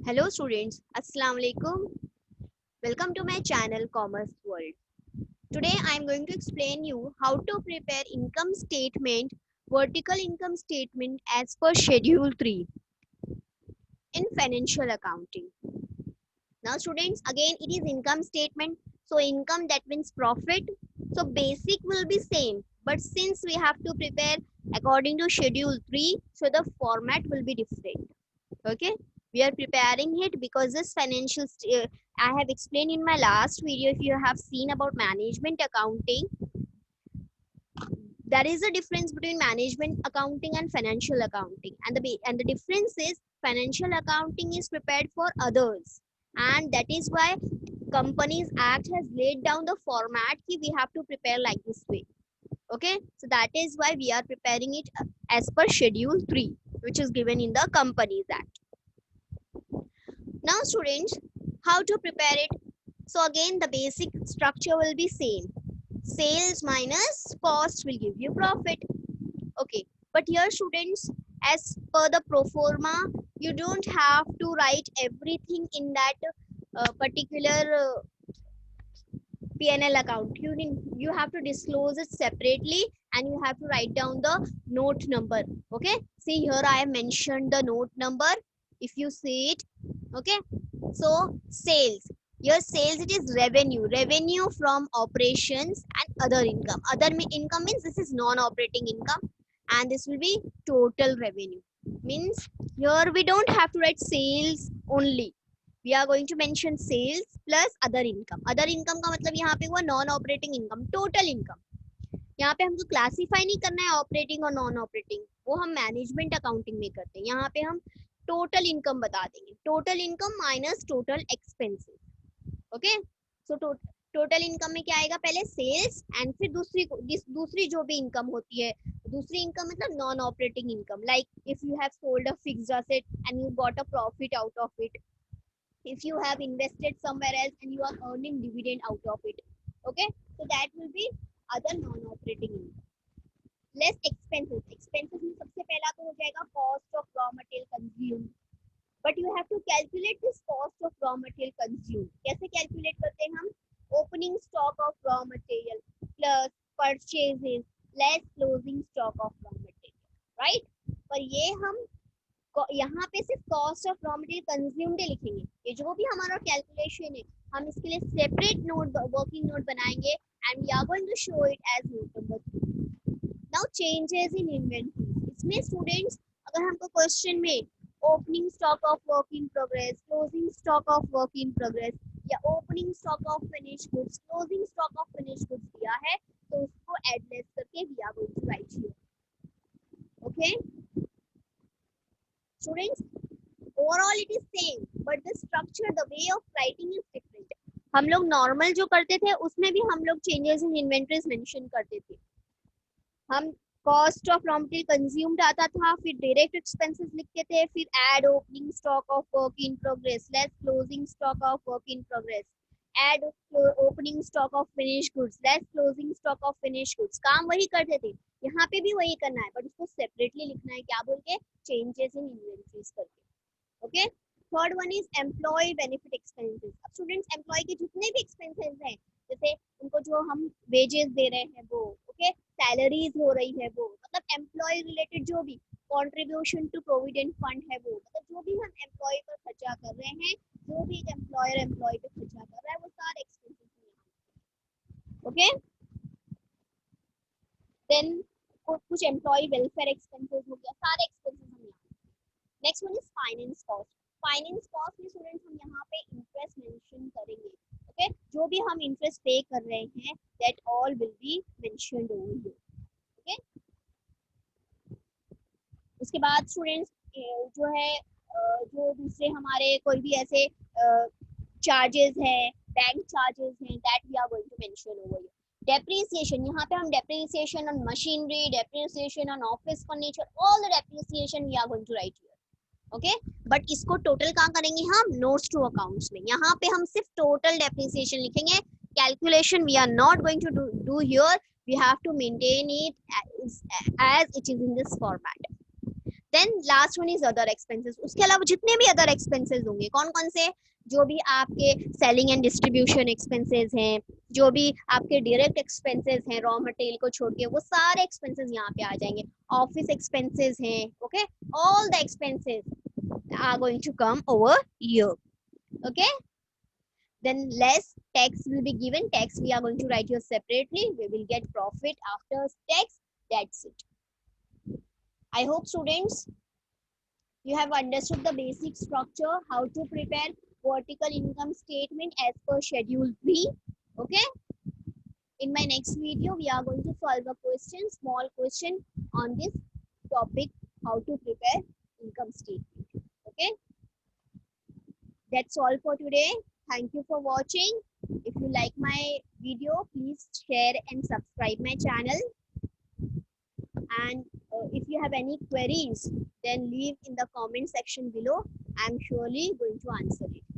Hello students, Assalamu alaikum. Welcome to my channel Commerce World. Today I am going to explain you how to prepare income statement, vertical income statement as per schedule 3 in financial accounting. Now students, again it is income statement. So income, that means profit. So basic will be same, but since we have to prepare according to schedule 3, so the format will be different. Okay, we are preparing it because this I have explained in my last video. If you have seen about management accounting, there is a difference between management accounting and financial accounting, and the difference is financial accounting is prepared for others, and that is why companies act has laid down the format कि we have to prepare like this way. Okay, so that is why we are preparing it as per schedule 3, which is given in the companies act. Now students, how to prepare it? So again the basic structure will be same. Sales minus cost will give you profit. Okay, but here students, as per the pro forma, you don't have to write everything in that particular P&L account. You have to disclose it separately, and you have to write down the note number. Okay, see here I have mentioned the note number. If you see it, okay. So sales. Your sales, it is revenue. Revenue from operations and other income. Income means this is non-operating income, and this will be total revenue. Means here we don't have to write sales only. We are going to mention sales plus other income. Other income का मतलब यहाँ पे हुआ non operating income, total income. यहाँ पे हमको classify नहीं करना है ऑपरेटिंग और नॉन ऑपरेटिंग, वो हम मैनेजमेंट अकाउंटिंग में करते हैं. यहाँ पे हम टोटल इनकम बता देंगे. Total income minus total expenses. Okay, so total income में क्या आएगा? पहले सेल्स एंड फिर दूसरी जो भी इनकम होती है. दूसरी इनकम मतलब non operating income, like if you have sold a fixed asset and you got a profit out of it, if you have invested somewhere else and you are earning dividend out of it. Okay, so that will be other non operating income. Less expenses. Expenses में सबसे पहला तो हो जाएगा cost of raw material consumed. But you have to calculate this cost of raw material consumed. कैसे calculate करते हैं हम? Opening stock of raw material plus purchases less closing stock of raw material, right? पर ये हम यहाँ पे सिर्फ cost of raw material consumed लिखेंगे. ये जो भी हमारा कैलकुलेशन है, हम इसके लिए सेपरेट नोट, वर्किंग नोट बनाएंगे, and we are going to show it as note number 3. Now changes in inventory. इसमें स्टूडेंट्स, अगर हमको क्वेश्चन में opening stock of work in progress, closing stock of work in progress, या opening stock of finish goods, closing stock of finish goods दिया है, तो उसको एडलेस करके we are going to write here. Okay students, overall it is same, but the structure, the way of writing is different. हम लोग normal जो करते थे उसमें भी हम लोग चेंजेस इन इन्वेंटरीज मेंशन करते थे. हम cost of raw material consumed आता था, फिर डायरेक्ट एक्सपेंसेस लिखते थे, फिर add opening stock of work in progress less closing stock of work in progress, add opening stock of finish goods less closing stock of finish goods. काम वही करते थे, यहाँ पे भी वही करना है, बट उसको सेपरेटली लिखना है. क्या बोल के? चेंजेस इन इन्वेंटरीज करके. Okay, third one is employee benefit expenses. अब स्टूडेंट्स, एम्प्लॉय के जितने भी एक्सपेंसेस हैं, जैसे उनको जो हम वेजेस दे रहे हैं वो, ओके, सैलरीज हो रही है वो, मतलब एम्प्लॉय रिलेटेड जो भी कंट्रीब्यूशन टू प्रोविडेंट फंड है वो, मतलब जो भी हम एम्प्लॉय पर खर्चा कर रहे हैं, जो भी एक एम्प्लॉयर एम्प्लॉय पे खर्चा कर रहा है, वो सारे एक्सपेंसेस हैं. ओके, देन कुछ एम्प्लॉय वेलफेयर एक्सपेंसेस हो गया, सारे एक्सपेंसेस हम यहाँ. Next one is finance cost. Finance cost में स्टूडेंट्स हम यहाँ पे इंटरेस्ट मेंशन करेंगे. ओके, जो भी हम इंटरेस्ट पे कर रहे हैं, that all will be mentioned over here. Okay, उसके बाद स्टूडेंट्स जो है जो दूसरे हमारे कोई भी ऐसे चार्जेस है, बैंक चार्जेस हैं, that we are going to mention over here. Depreciation, यहाँ पे हम depreciation on machinery, depreciation on office furniture, all the depreciation we are going to write here. Okay, but इसको टोटल कहाँ करेंगे हम? Notes to accounts में. यहाँ पे हम सिर्फ टोटल डेप्रिसिएशन लिखेंगे. Calculation we are not going to do here. We have to maintain it as it is in this format. Then last one is other expenses. उसके अलावा जितने भी अदर एक्सपेंसेस होंगे, कौन कौन से, जो भी आपके सेलिंग एंड डिस्ट्रीब्यूशन एक्सपेंसेस हैं, जो भी आपके डायरेक्ट एक्सपेंसेस हैं रॉ मटेरियल को छोड़ के, वो सारे एक्सपेंसेस यहाँ पे आ जाएंगे। ऑफिस एक्सपेंसेस हैं, okay, all the expenses are going to come over here, okay. Then less tax will be given. Tax we are going to write here separately. We will get profit after tax. That's it. I hope students you have understood the basic structure, how to prepare vertical income statement as per schedule B. Okay. In my next video, we are going to solve a question, small question on this topic, how to prepare income statement. Okay. That's all for today. Thank you for watching. If you like my video, please share and subscribe my channel. And if you have any queries, then leave in the comment section below. I'm surely going to answer it.